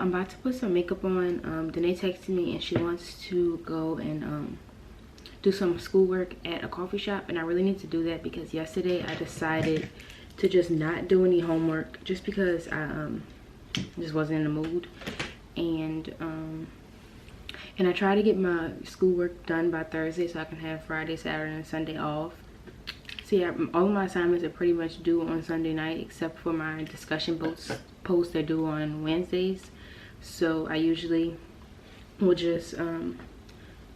I'm about to put some makeup on. Danae texted me and she wants to go and do some schoolwork at a coffee shop, and I really need to do that because yesterday I decided to just not do any homework just because I just wasn't in the mood. And I try to get my schoolwork done by Thursday so I can have Friday, Saturday, and Sunday off. So yeah, all my assignments are pretty much due on Sunday night except for my discussion posts that due on Wednesdays. So I usually will just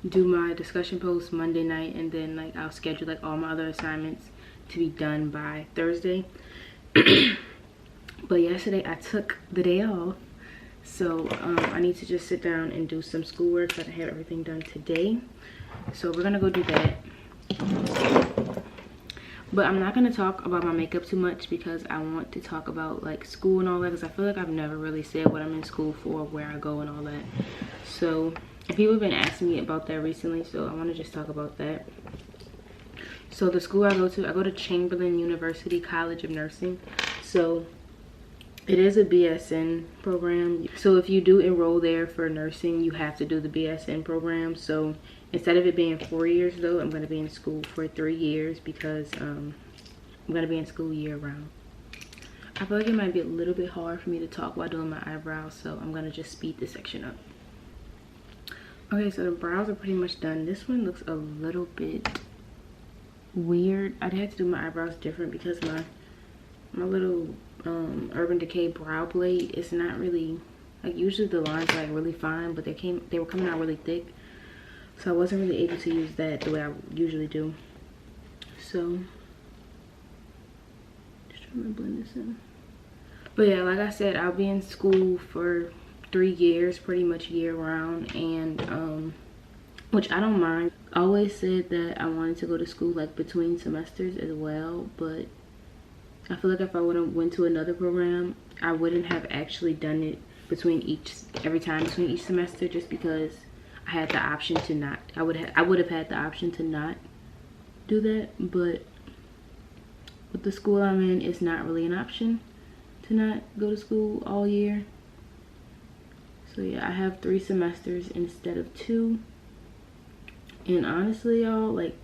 do my discussion post Monday night, and then like I'll schedule like all my other assignments to be done by Thursday. But yesterday I took the day off, so I need to just sit down and do some schoolwork so I can have everything done today. So we're gonna go do that. But I'm not gonna talk about my makeup too much because I want to talk about like school and all that, because I feel like I've never really said what I'm in school for, where I go and all that. So, and people have been asking me about that recently, so I want to just talk about that. So the school I go to Chamberlain University College of Nursing. So it is a BSN program. So if you do enroll there for nursing, you have to do the BSN program. So instead of it being 4 years though, I'm going to be in school for 3 years because I'm going to be in school year round. I feel like it might be a little bit hard for me to talk while doing my eyebrows, so I'm going to just speed this section up. Okay, so the brows are pretty much done. This one looks a little bit weird. I had to do my eyebrows different because my little Urban Decay brow blade is not really, like, usually the lines are like really fine, but they were coming out really thick, so I wasn't really able to use that the way I usually do. So just trying to blend this in. But yeah, like I said, I'll be in school for 3 years, pretty much year round, and which I don't mind. I always said that I wanted to go to school like between semesters as well, but I feel like if I would have went to another program, I wouldn't have actually done it every time between each semester, just because I had the option to not. I would have had the option to not do that, but with the school I'm in, it's not really an option to not go to school all year. So yeah, I have 3 semesters instead of 2. And honestly, y'all, like,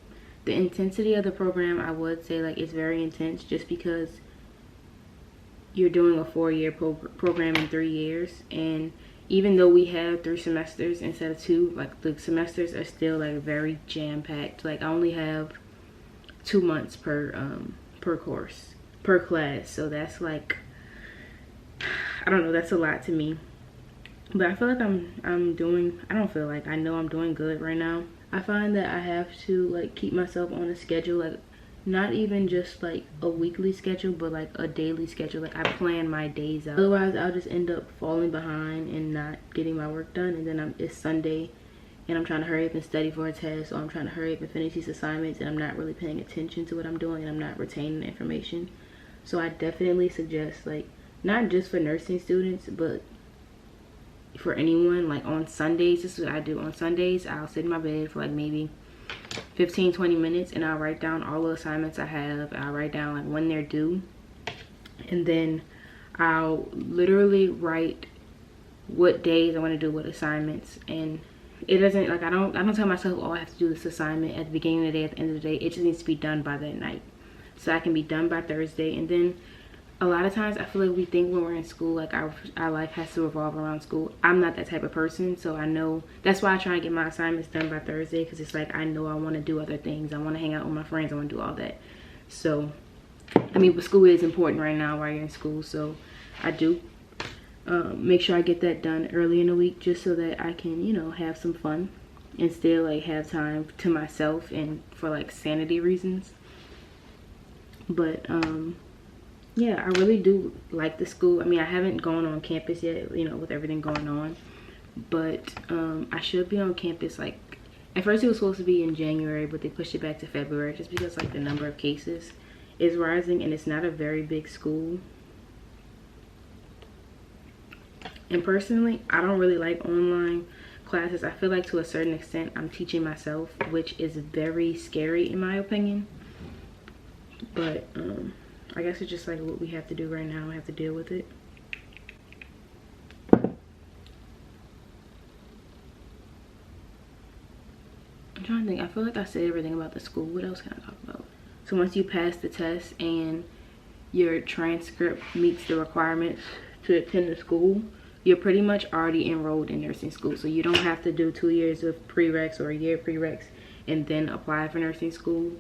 the intensity of the program, I would say, like, it's very intense just because you're doing a 4-year program in 3 years. And even though we have 3 semesters instead of 2, like, the semesters are still like very jam-packed. Like, I only have 2 months per class. So that's like, I don't know, that's a lot to me. But I feel like I know I'm doing good right now. I find that I have to like keep myself on a schedule, like not even just like a weekly schedule, but like a daily schedule. Like I plan my days out. Otherwise, I'll just end up falling behind and not getting my work done. And then it's Sunday and I'm trying to hurry up and study for a test, or I'm trying to hurry up and finish these assignments, and I'm not really paying attention to what I'm doing, and I'm not retaining the information. So I definitely suggest, like, not just for nursing students, but for anyone, like on Sundays, this is what I do. On Sundays, I'll sit in my bed for like maybe 15-20 minutes, and I'll write down all the assignments I have. I'll write down like when they're due, and then I'll literally write what days I want to do what assignments. And it doesn't, like, I don't tell myself, oh, I have to do this assignment at the beginning of the day, at the end of the day. It just needs to be done by that night, so I can be done by Thursday. And then a lot of times I feel like we think when we're in school, like our life has to revolve around school. I'm not that type of person, so I know that's why I try and get my assignments done by Thursday, because it's like I know I want to do other things. I want to hang out with my friends. I want to do all that. So I mean, but school is important right now while you're in school, so I do make sure I get that done early in the week, just so that I can, you know, have some fun and still like have time to myself and for like sanity reasons. But yeah, I really do like the school. I mean, I haven't gone on campus yet, you know, with everything going on, but I should be on campus. Like, at first it was supposed to be in January, but they pushed it back to February just because like the number of cases is rising, and it's not a very big school. And personally, I don't really like online classes. I feel like to a certain extent I'm teaching myself, which is very scary in my opinion. But I guess it's just like what we have to do right now. I have to deal with it. think, I feel like I said everything about the school. What else can I talk about? So once you pass the test and your transcript meets the requirements to attend the school, you're pretty much already enrolled in nursing school. So you don't have to do 2 years of prereqs or a year of prereqs and then apply for nursing school.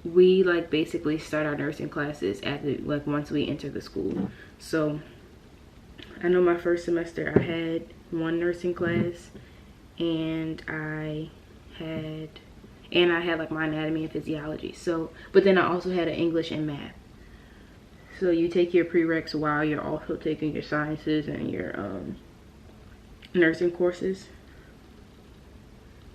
We like basically start our nursing classes at the, like once we enter the school. So I know my first semester I had 1 nursing class, and I had like my anatomy and physiology. So but then I also had an English and math. So you take your prereqs while you're also taking your sciences and your nursing courses.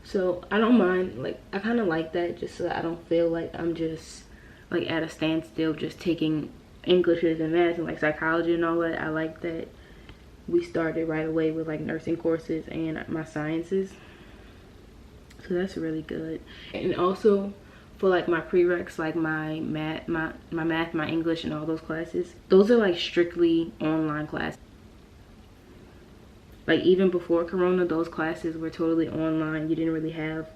So I don't mind, like I kind of like that, just so that I don't feel like I'm just like at a standstill just taking Englishes and math and like psychology and all that. I like that we started right away with like nursing courses and my sciences. So that's really good. And also for like my prereqs, like my math, my English and all those classes, those are like strictly online classes. Like even before Corona, those classes were totally online. You didn't really have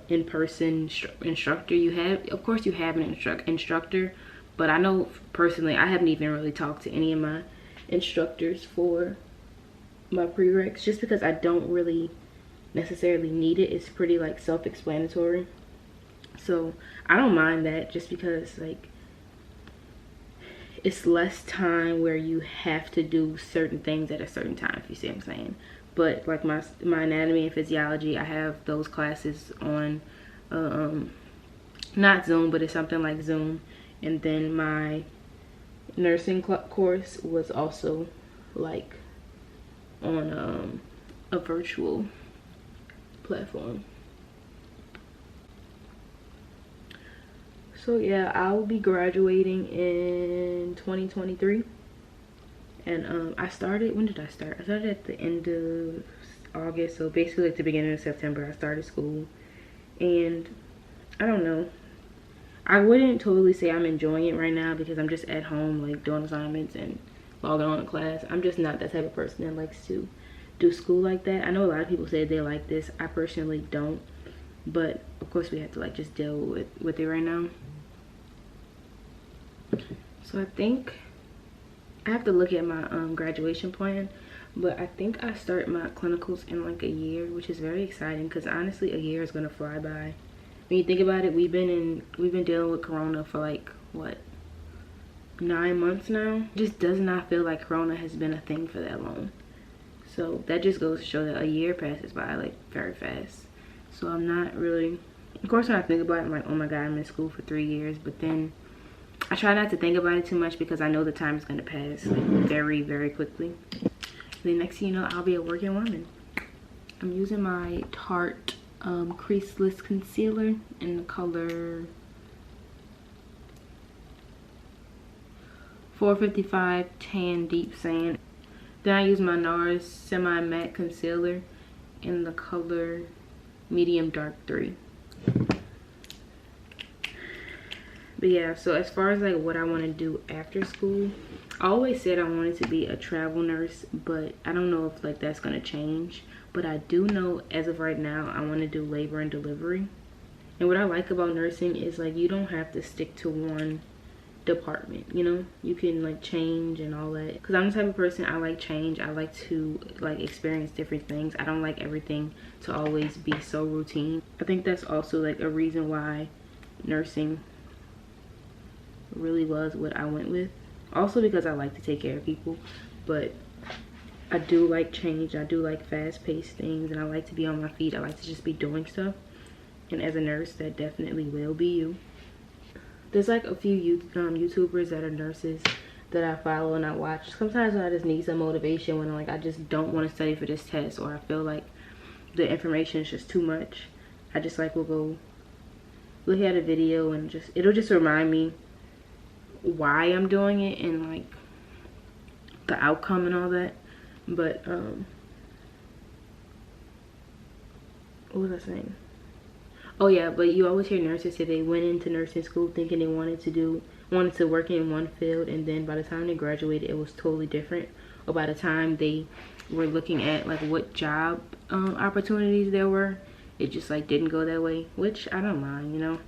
in-person instructor. You have, of course you have an instructor, but I know personally I haven't even really talked to any of my instructors for my prereqs, just because I don't really necessarily need it. It's pretty like self-explanatory. So I don't mind that, just because like it's less time where you have to do certain things at a certain time, if you see what I'm saying. But like my anatomy and physiology, I have those classes on not Zoom, but it's something like Zoom. And then my nursing course was also like on a virtual platform. So yeah, I'll be graduating in 2023. And I started, when did I start? I started at the end of August, so basically at the beginning of September I started school. And I don't know, I wouldn't totally say I'm enjoying it right now, because I'm just at home like doing assignments and logging on to class. I'm just not that type of person that likes to do school like that. I know a lot of people say they like this. I personally don't, but of course we have to like just deal with it right now. So I think I have to look at my graduation plan, but I think I start my clinicals in like a year, which is very exciting, because honestly a year is gonna fly by. When you think about it, we've been dealing with Corona for like what, 9 months now. It just does not feel like Corona has been a thing for that long. So that just goes to show that a year passes by like very fast. So I'm not really, of course when I think about it, I'm like, oh my god, I'm in school for 3 years. But then I try not to think about it too much, because I know the time is going to pass like very, very quickly. Then next thing you know, I'll be a working woman. I'm using my Tarte creaseless concealer in the color 455 Tan Deep Sand. Then I use my NARS semi matte concealer in the color medium dark 3. But yeah, so as far as like what I want to do after school, I always said I wanted to be a travel nurse, but I don't know if like that's going to change. But I do know as of right now I want to do labor and delivery. And what I like about nursing is like you don't have to stick to one department, you know, you can like change and all that, because I'm the type of person, I like change. I like to like experience different things. I don't like everything to always be so routine. I think that's also like a reason why nursing really was what I went with, also because I like to take care of people. But I do like change. I do like fast-paced things, and I like to be on my feet. I like to just be doing stuff, and as a nurse that definitely will be you. There's like a few YouTubers that are nurses that I follow and I watch. Sometimes when I just need some motivation, when like I just don't want to study for this test, or I feel like the information is just too much, I just like will go look at a video and just, it'll just remind me why I'm doing it and like the outcome and all that. But what was I saying? Oh yeah, but you always hear nurses say they went into nursing school thinking they wanted to work in one field, and then by the time they graduated it was totally different. Or by the time they were looking at like what job opportunities there were, it just like didn't go that way, which I don't mind, you know.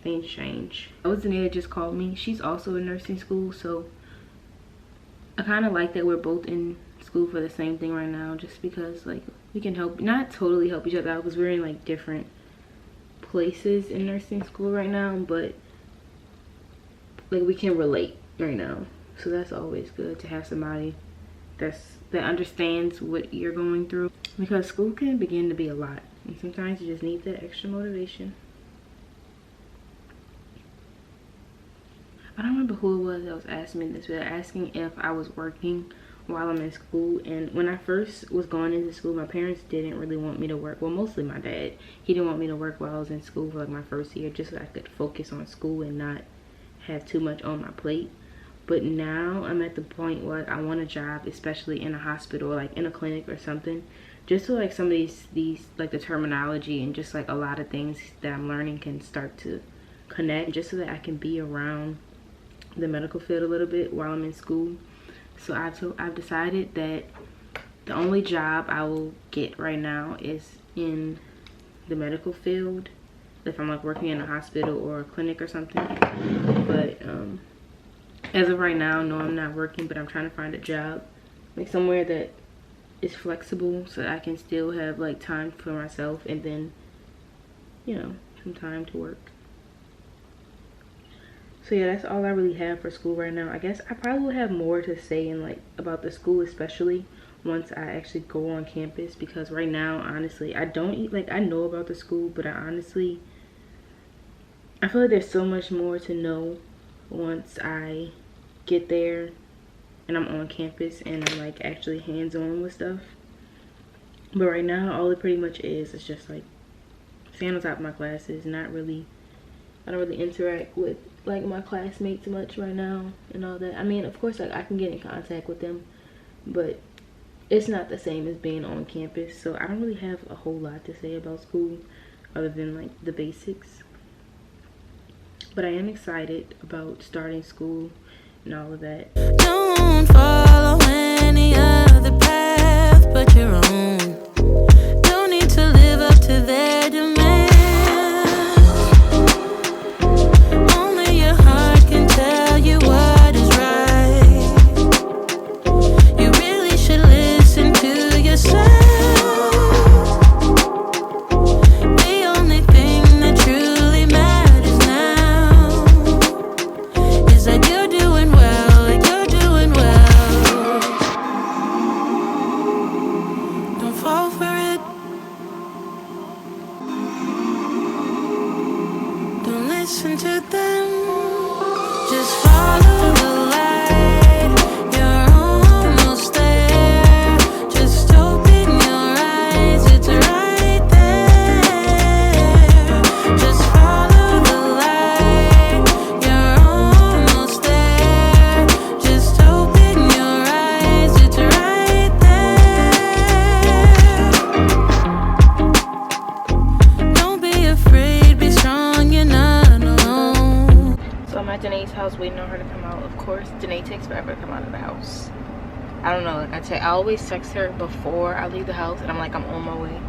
Things change. I was Danae that just called me. She's also in nursing school, so I kind of like that we're both in school for the same thing right now, just because like we can help, not totally help each other out, because we're in like different places in nursing school right now, but like we can relate right now. So that's always good to have somebody that understands what you're going through, because school can begin to be a lot, and sometimes you just need that extra motivation. I don't remember who it was that was asking me this, but asking if I was working while I'm in school. And when I first was going into school, my parents didn't really want me to work. Well, mostly my dad. He didn't want me to work while I was in school for like my first year, just so I could focus on school and not have too much on my plate. But now I'm at the point where I want a job, especially in a hospital, like in a clinic or something, just so like some of these like the terminology and just like a lot of things that I'm learning can start to connect, just so that I can be around the medical field a little bit while I'm in school. So I've decided that the only job I will get right now is in the medical field, if I'm like working in a hospital or a clinic or something. But as of right now, no, I'm not working, but I'm trying to find a job like somewhere that is flexible, so that I can still have like time for myself, and then, you know, some time to work. So yeah, that's all I really have for school right now. I guess I probably will have more to say in like about the school, especially once I actually go on campus, because right now, honestly, I don't like, I know about the school, but I feel like there's so much more to know once I get there and I'm on campus and I'm like actually hands-on with stuff. But right now, all it pretty much is just like staying on top of my classes. I don't really interact with like my classmates much right now and all that. I mean, of course, like I can get in contact with them, but it's not the same as being on campus. So I don't really have a whole lot to say about school other than like the basics. But I am excited about starting school and all of that. Don't follow any other path but your own. Don't need to live up to their demands. Only your heart can tell you what is right. You really should listen to yourself. The only thing that truly matters now is that you're doing well, you're doing well. Don't fall for it. Don't listen to them. Just follow the light. You're almost there. Just open your eyes. It's right there. Just follow the light. You're almost there. Just open your eyes. It's right there. Don't be afraid. Be strong. You're not alone. So I'm at Danae's house waiting on her to come out. Of course, Danae takes forever to come out of the house. I don't know, like I always text her before I leave the house, and I'm like, I'm on my way,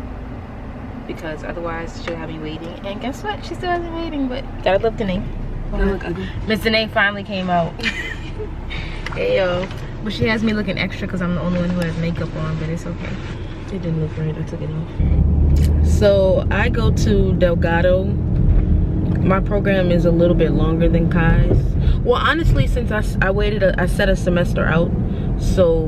because otherwise she'll have me waiting. And guess what? She still has me waiting, but gotta love Danae. Miss Danae finally came out. Hey yo. But she has me looking extra because I'm the only one who has makeup on, but it's okay. It didn't look right. I took it off. So I go to Delgado. My program is a little bit longer than Kai's. Well, honestly, since I set a semester out, so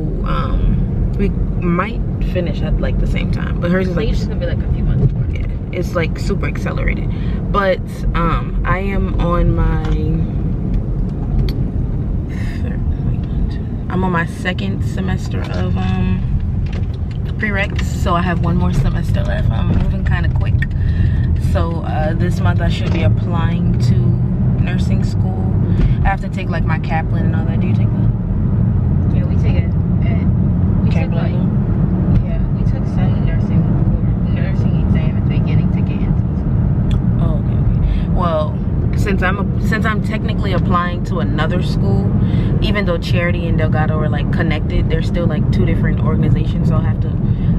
we might finish at like the same time, but hers is like just gonna be like a few months more. Yeah, it's like super accelerated. But I am on my second semester of prereqs, so I have one more semester left. I'm moving kind of quick. So this month I should be applying to nursing school. I have to take like my Kaplan and all that. Do you take that? Yeah, we take it we took like, yeah, we took some nursing exam at the beginning to get into school. Oh, okay. Well, since I'm technically applying to another school, even though Charity and Delgado are like connected, they're still like two different organizations, so I'll have to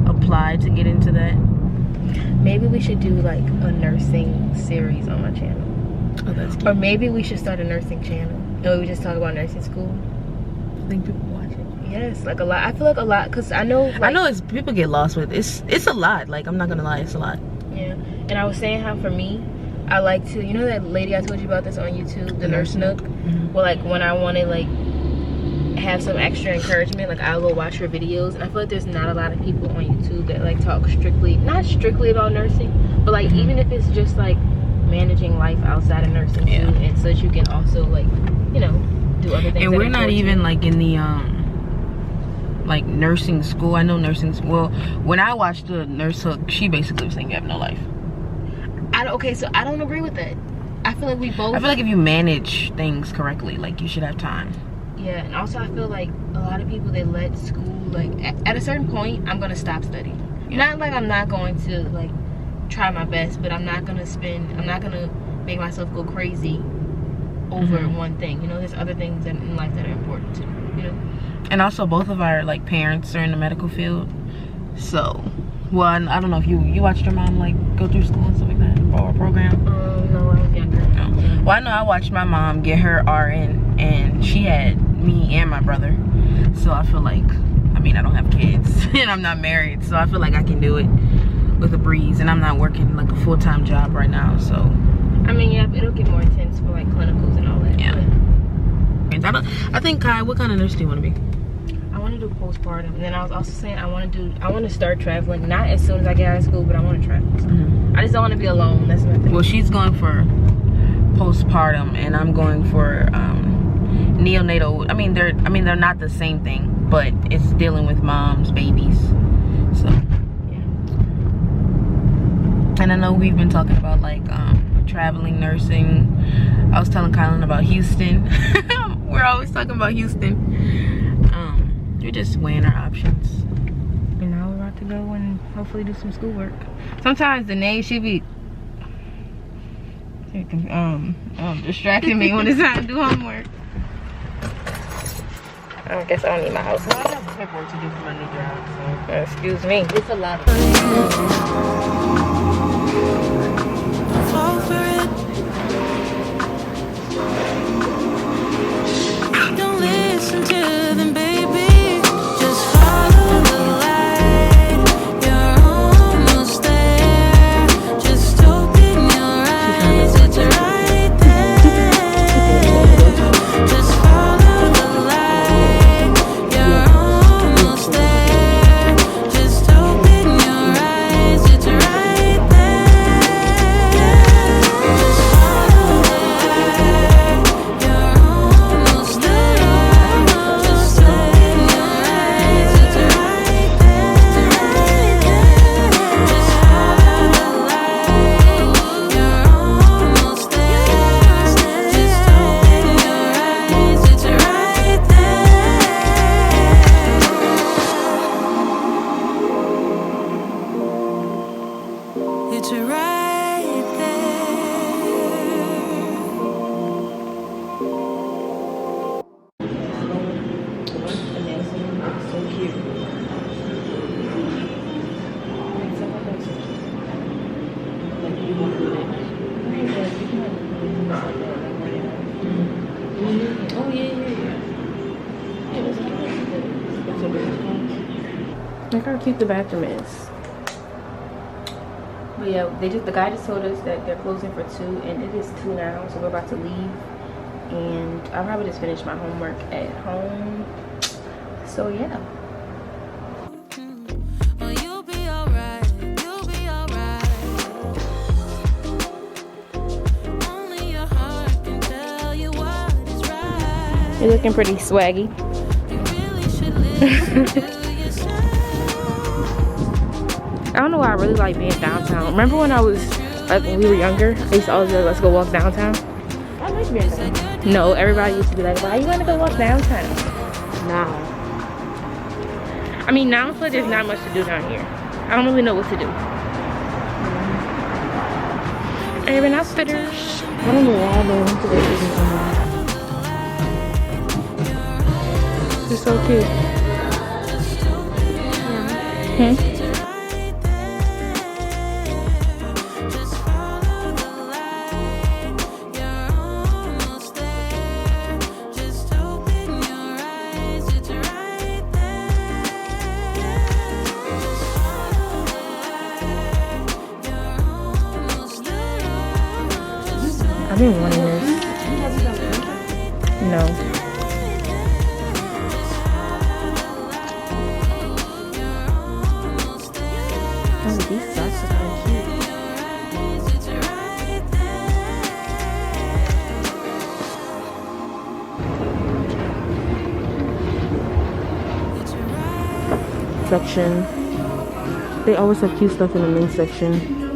apply to get into that. Maybe we should do like a nursing series on my channel. Oh, that's cute. Or maybe we should start a nursing channel and we just talk about nursing school. I think people watch it. Yes, like a lot. I feel like a lot, because I know like, it's people get lost with it. It's a lot. Like, I'm not gonna lie, it's a lot. yeah. And I was saying how for me, I like to, you know that lady I told you about this on YouTube, the Nurse Nook? Mm-hmm. Well, like when I want to like have some extra encouragement, like I'll go watch her videos, and I feel like there's not a lot of people on YouTube that like talk not strictly about nursing, but like even if it's just like managing life outside of nursing too, and so that you can also like, you know, do other things. And we're not even like in the like nursing school. I know nursing school. Well, when I watched the Nurse Hook, she basically was saying you have no life. Okay, so I don't agree with that. I feel like we both. I feel like if you manage things correctly, like you should have time. Yeah, and also I feel like a lot of people, they let school, like at a certain point, I'm gonna stop studying. Not like I'm not going to like try my best, but I'm not gonna make myself go crazy over one thing. You know, there's other things in life that are important too, you know. And also both of our like parents are in the medical field, so well, I don't know if you watched your mom like go through school and stuff like that, or a program. No, I was younger. No. Well, I know I watched my mom get her RN, and she had me and my brother, so I feel like, I mean, I don't have kids and I'm not married, so I feel like I can do it with a breeze, and I'm not working like a full-time job right now, so I mean, yeah, it'll get more intense for like clinicals and all that. Yeah. I think, Kai, what kind of nurse do you want to be? I want to do postpartum, and then I was also saying I want to start traveling, not as soon as I get out of school, but I want to travel. I just don't want to be alone. That's my thing. Well, she's going for postpartum, and I'm going for neonatal. I mean, they're not the same thing, but it's dealing with moms, babies. So yeah. And I know we've been talking about like traveling, nursing. I was telling Kylan about Houston. We're always talking about Houston. We're just weighing our options. And now we're about to go and hopefully do some schoolwork. Sometimes the name should be distracting me when it's time to do homework. I guess I don't need my house. Well, I have paperwork to do for my new job, so excuse me. it's a lot of Fall for it. Don't listen to them, baby. Just follow the light. You're almost there. Just open your eyes. It's right there. Just follow the light. You're almost there. Just open your eyes. It's right there. Just follow the light. You're almost there. Just open your eyes. It's right there. Just follow the light. You're almost there. Just open your eyes. It's right there. It's right so cute. Oh yeah. Look how cute the bathroom is. But yeah, the guy just told us that they're closing for 2, and it is 2 now, so we're about to leave. And I'll probably just finish my homework at home. So yeah. Well, you'll be alright. You'll be alright. Only your heart can tell you what is right. You're looking pretty swaggy. You really should listen to yourself. I don't know why I really like being downtown. Remember when I was like when we were younger, I used to always be like, let's go walk downtown. I like being downtown. No, everybody used to be like, why you wanna go walk downtown? Now. I mean, now I feel like there's not much to do down here. I don't really know what to do. Urban Outfitters. I don't know why I don't want to go. This is so cute. been wanting this. No. Oh, these socks are kind of cute. Section. They always have cute stuff in the men's section.